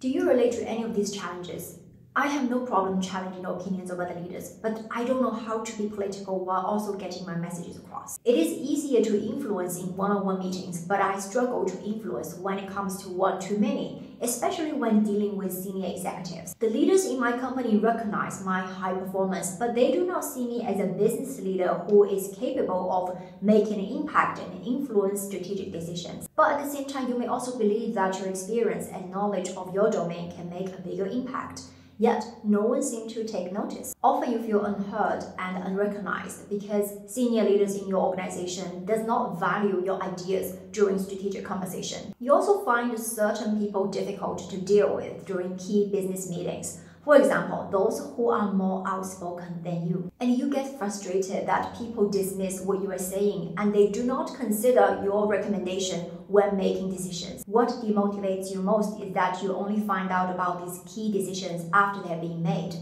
Do you relate to any of these challenges? I have no problem challenging the opinions of other leaders, but I don't know how to be political while also getting my messages across. It is easier to influence in one-on-one meetings, but I struggle to influence when it comes to one-to-many, especially when dealing with senior executives. The leaders in my company recognize my high performance, but they do not see me as a business leader who is capable of making an impact and influence strategic decisions. But at the same time, you may also believe that your experience and knowledge of your domain can make a bigger impact. Yet, no one seems to take notice. Often you feel unheard and unrecognized because senior leaders in your organization does not value your ideas during strategic conversation. You also find certain people difficult to deal with during key business meetings. For example, those who are more outspoken than you. And you get frustrated that people dismiss what you are saying and they do not consider your recommendation when making decisions. What demotivates you most is that you only find out about these key decisions after they are being made,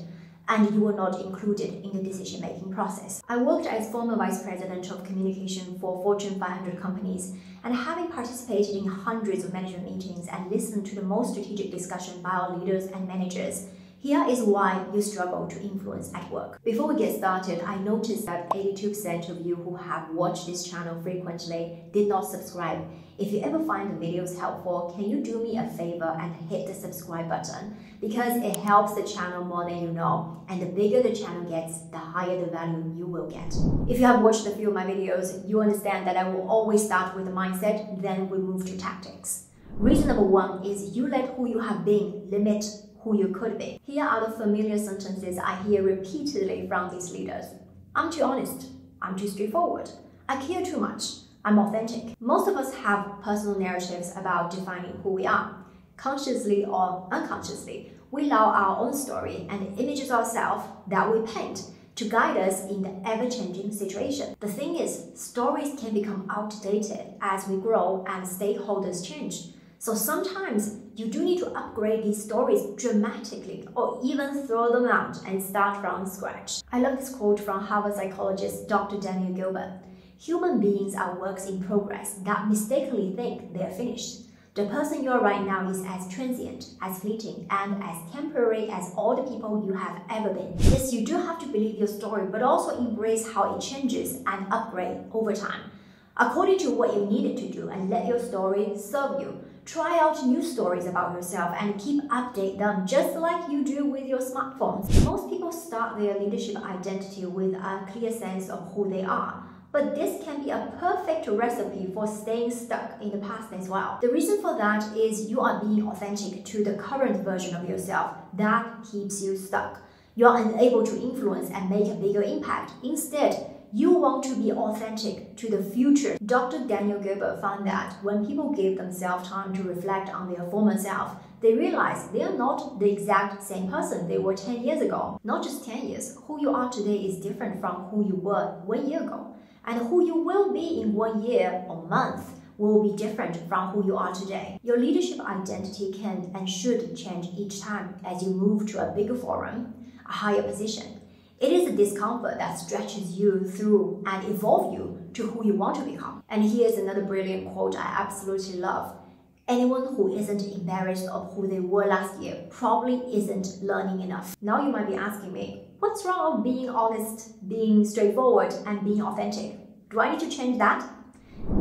and you were not included in the decision-making process. I worked as former vice president of communication for Fortune 500 companies, and having participated in hundreds of management meetings and listened to the most strategic discussion by our leaders and managers, here is why you struggle to influence at work. Before we get started, I noticed that 82% of you who have watched this channel frequently did not subscribe. If you ever find the videos helpful, can you do me a favor and hit the subscribe button? Because it helps the channel more than you know, and the bigger the channel gets, the higher the value you will get. If you have watched a few of my videos, you understand that I will always start with the mindset, then we move to tactics. Reason number one is you let who you have been limit who you could be. Here are the familiar sentences I hear repeatedly from these leaders. I'm too honest. I'm too straightforward. I care too much. I'm authentic. Most of us have personal narratives about defining who we are. Consciously or unconsciously, we allow our own story and images of ourselves that we paint to guide us in the ever-changing situation. The thing is, stories can become outdated as we grow and stakeholders change. So sometimes you do need to upgrade these stories dramatically or even throw them out and start from scratch. I love this quote from Harvard psychologist Dr. Daniel Gilbert. Human beings are works in progress that mistakenly think they are finished. The person you are right now is as transient, as fleeting, and as temporary as all the people you have ever been. Yes, you do have to believe your story, but also embrace how it changes and upgrade over time, according to what you needed to do, and let your story serve you. Try out new stories about yourself and keep update them just like you do with your smartphones. Most people start their leadership identity with a clear sense of who they are, but this can be a perfect recipe for staying stuck in the past as well. The reason for that is you are being authentic to the current version of yourself that keeps you stuck. You are unable to influence and make a bigger impact. Instead, you want to be authentic to the future. Dr. Daniel Gilbert found that when people give themselves time to reflect on their former self, they realize they are not the exact same person they were 10 years ago. Not just 10 years, who you are today is different from who you were 1 year ago. And who you will be in 1 year or month will be different from who you are today. Your leadership identity can and should change each time as you move to a bigger forum, a higher position. It is the discomfort that stretches you through and evolve you to who you want to become. And here's another brilliant quote I absolutely love. Anyone who isn't embarrassed of who they were last year probably isn't learning enough. Now you might be asking me, what's wrong with being honest, being straightforward, and being authentic? Do I need to change that?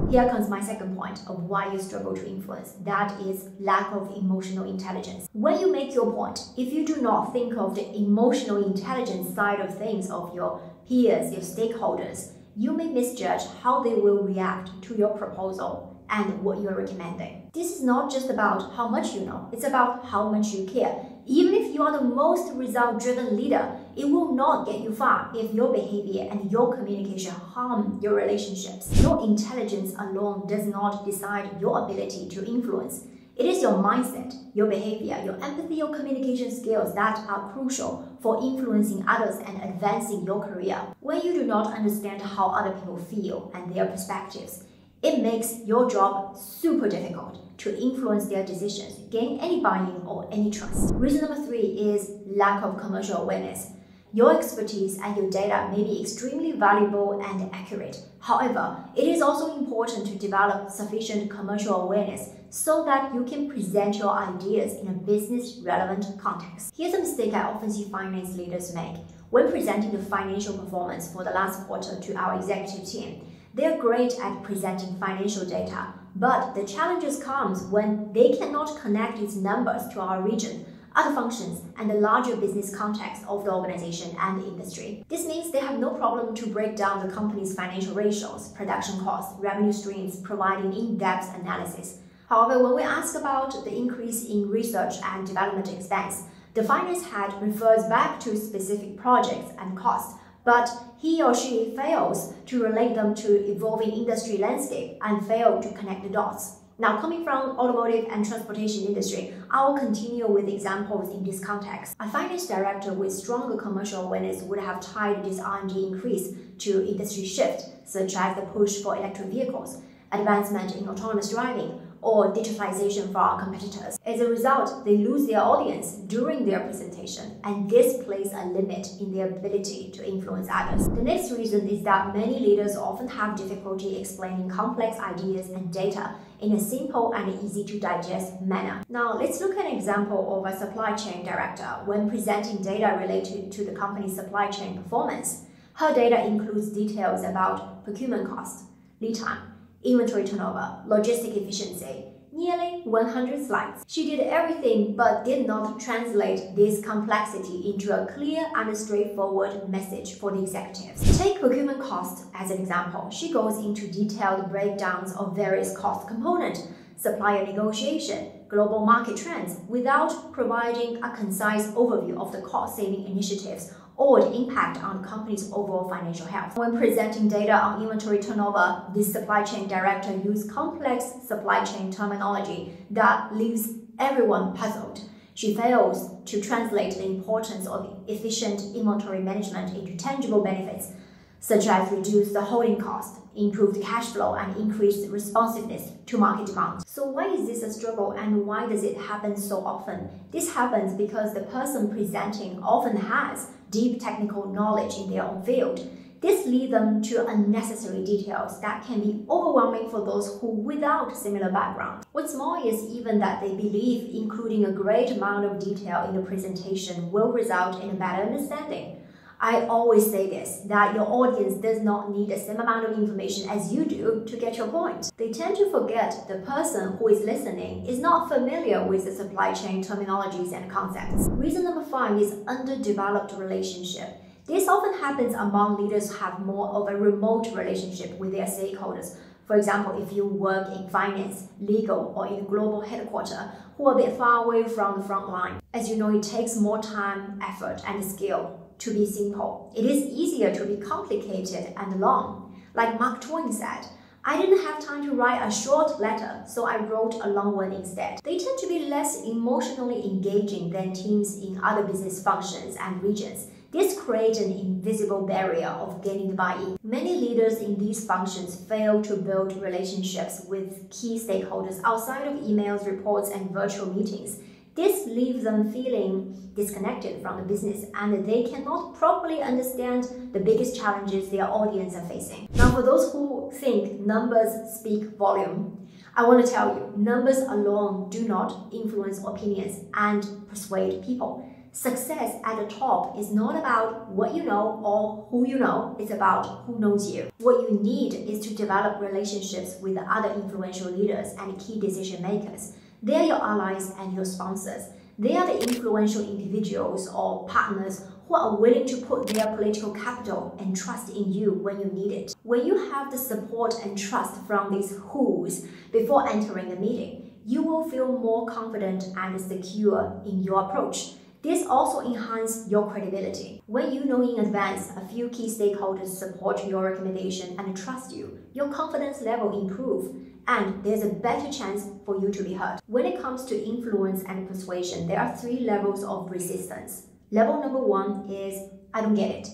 Here comes my second point of why you struggle to influence. That is lack of emotional intelligence. When you make your point, if you do not think of the emotional intelligence side of things of your peers, your stakeholders, you may misjudge how they will react to your proposal and what you are recommending. This is not just about how much you know, it's about how much you care. Even if you are the most result-driven leader, it will not get you far if your behavior and your communication harm your relationships. Your intelligence alone does not decide your ability to influence. It is your mindset, your behavior, your empathy, your communication skills that are crucial for influencing others and advancing your career. When you do not understand how other people feel and their perspectives, it makes your job super difficult to influence their decisions, gain any buy-in or any trust. Reason number 3 is lack of commercial awareness. Your expertise and your data may be extremely valuable and accurate. However, it is also important to develop sufficient commercial awareness so that you can present your ideas in a business-relevant context. Here's a mistake I often see finance leaders make. When presenting the financial performance for the last quarter to our executive team, they're great at presenting financial data, but the challenges comes when they cannot connect these numbers to our region, other functions, and the larger business context of the organization and the industry. This means they have no problem to break down the company's financial ratios, production costs, revenue streams, providing in-depth analysis. However, when we ask about the increase in research and development expense, the finance head refers back to specific projects and costs, but he or she fails to relate them to evolving industry landscape and fail to connect the dots. Now, coming from automotive and transportation industry, I will continue with examples in this context. A finance director with stronger commercial awareness would have tied this R&D increase to industry shift, such as the push for electric vehicles, advancement in autonomous driving, or digitalization for our competitors. As a result, they lose their audience during their presentation, and this places a limit in their ability to influence others. The next reason is that many leaders often have difficulty explaining complex ideas and data in a simple and easy-to-digest manner. Now, let's look at an example of a supply chain director when presenting data related to the company's supply chain performance. Her data includes details about procurement cost, lead time, inventory turnover, logistic efficiency, nearly 100 slides. She did everything but did not translate this complexity into a clear and straightforward message for the executives. Take procurement cost as an example. She goes into detailed breakdowns of various cost components, supplier negotiation, global market trends, without providing a concise overview of the cost-saving initiatives or the impact on the company's overall financial health. When presenting data on inventory turnover, this supply chain director used complex supply chain terminology that leaves everyone puzzled. She fails to translate the importance of efficient inventory management into tangible benefits, such as reduce the holding cost, improved cash flow, and increased responsiveness to market demand. So why is this a struggle, and why does it happen so often? This happens because the person presenting often has deep technical knowledge in their own field. This leads them to unnecessary details that can be overwhelming for those who without similar background. What's more is even that they believe including a great amount of detail in the presentation will result in a better understanding. I always say this, that your audience does not need the same amount of information as you do to get your point. They tend to forget the person who is listening is not familiar with the supply chain terminologies and concepts. Reason number 5 is underdeveloped relationship. This often happens among leaders who have more of a remote relationship with their stakeholders. For example, if you work in finance, legal, or in global headquarters, who are a bit far away from the front line. As you know, it takes more time, effort, and skill to be simple. It is easier to be complicated and long. Like Mark Twain said, I didn't have time to write a short letter, so I wrote a long one instead. They tend to be less emotionally engaging than teams in other business functions and regions. This creates an invisible barrier of gaining the buy-in. Many leaders in these functions fail to build relationships with key stakeholders outside of emails, reports, and virtual meetings. This leaves them feeling disconnected from the business, and they cannot properly understand the biggest challenges their audience are facing. Now, for those who think numbers speak volume, I want to tell you, numbers alone do not influence opinions and persuade people. Success at the top is not about what you know or who you know, it's about who knows you. What you need is to develop relationships with the other influential leaders and key decision makers. They are your allies and your sponsors. They are the influential individuals or partners who are willing to put their political capital and trust in you when you need it. When you have the support and trust from these who's before entering the meeting, you will feel more confident and secure in your approach. This also enhances your credibility. When you know in advance a few key stakeholders support your recommendation and trust you, your confidence level improves, and there's a better chance for you to be heard. When it comes to influence and persuasion, there are 3 levels of resistance. Level number 1 is, I don't get it.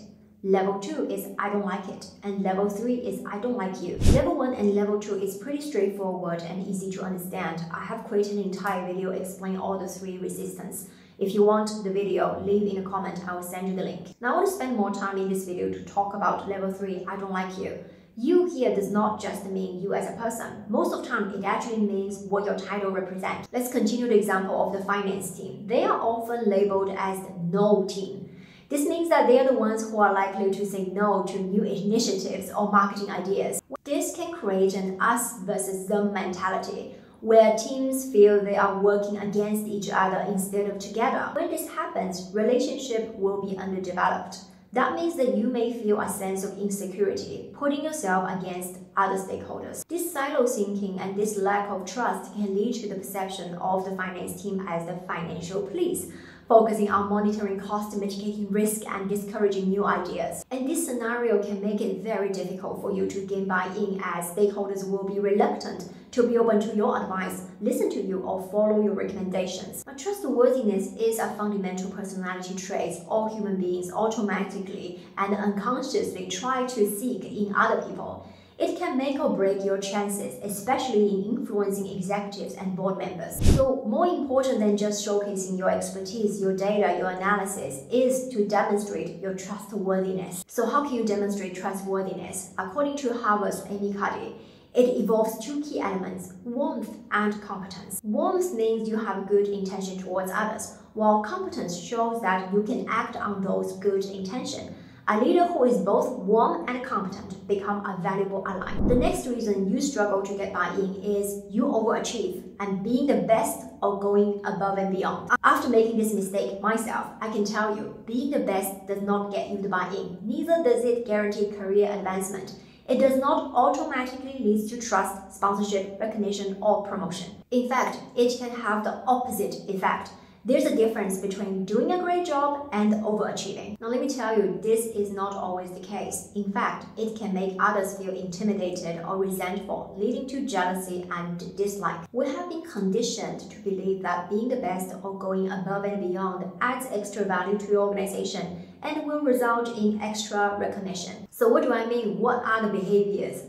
Level 2 is, I don't like it. And level 3 is, I don't like you. Level 1 and level 2 is pretty straightforward and easy to understand. I have created an entire video explaining all the 3 resistance. If you want the video, leave in a comment, I will send you the link. Now I want to spend more time in this video to talk about level 3, I don't like you. You here does not just mean you as a person. Most of the time, it actually means what your title represents. Let's continue the example of the finance team. They are often labeled as the no team. This means that they are the ones who are likely to say no to new initiatives or marketing ideas. This can create an us versus them mentality, where teams feel they are working against each other instead of together. When this happens, relationship will be underdeveloped. That means that you may feel a sense of insecurity, putting yourself against other stakeholders. This silo thinking and this lack of trust can lead to the perception of the finance team as the financial police, focusing on monitoring cost, mitigating risk, and discouraging new ideas. And this scenario can make it very difficult for you to gain buy-in, as stakeholders will be reluctant to be open to your advice, listen to you, or follow your recommendations. But trustworthiness is a fundamental personality trait all human beings automatically and unconsciously try to seek in other people. It can make or break your chances, especially in influencing executives and board members. So more important than just showcasing your expertise, your data, your analysis, is to demonstrate your trustworthiness. So how can you demonstrate trustworthiness? According to Harvard's Amy Cuddy, it involves two key elements: warmth and competence. Warmth means you have good intention towards others, while competence shows that you can act on those good intentions. A leader who is both warm and competent becomes a valuable ally. The next reason you struggle to get buy-in is you overachieve and being the best or going above and beyond. After making this mistake myself, I can tell you, being the best does not get you the buy-in. Neither does it guarantee career advancement. It does not automatically lead to trust, sponsorship, recognition, or promotion. In fact, it can have the opposite effect. There's a difference between doing a great job and overachieving. Now let me tell you, this is not always the case. In fact, it can make others feel intimidated or resentful, leading to jealousy and dislike. We have been conditioned to believe that being the best or going above and beyond adds extra value to your organization and will result in extra recognition. So what do I mean? What are the behaviors?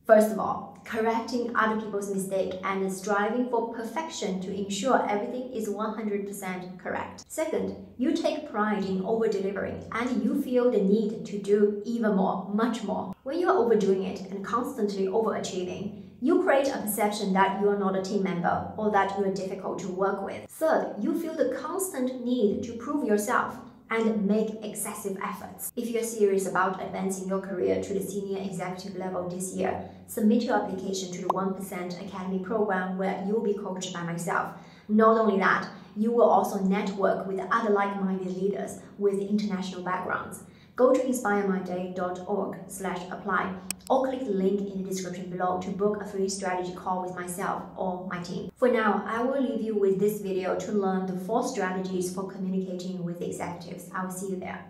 First of all, correcting other people's mistake and striving for perfection to ensure everything is 100% correct. Second, you take pride in over-delivering and you feel the need to do even more, much more. When you are overdoing it and constantly overachieving, you create a perception that you are not a team member or that you are difficult to work with. Third, you feel the constant need to prove yourself and make excessive efforts. If you're serious about advancing your career to the senior executive level this year, submit your application to the 1% Academy program where you'll be coached by myself. Not only that, you will also network with other like-minded leaders with international backgrounds. Go to inspiremyday.org/apply or click the link in the description below to book a free strategy call with myself or my team. For now, I will leave you with this video to learn the 4 strategies for communicating with executives. I will see you there.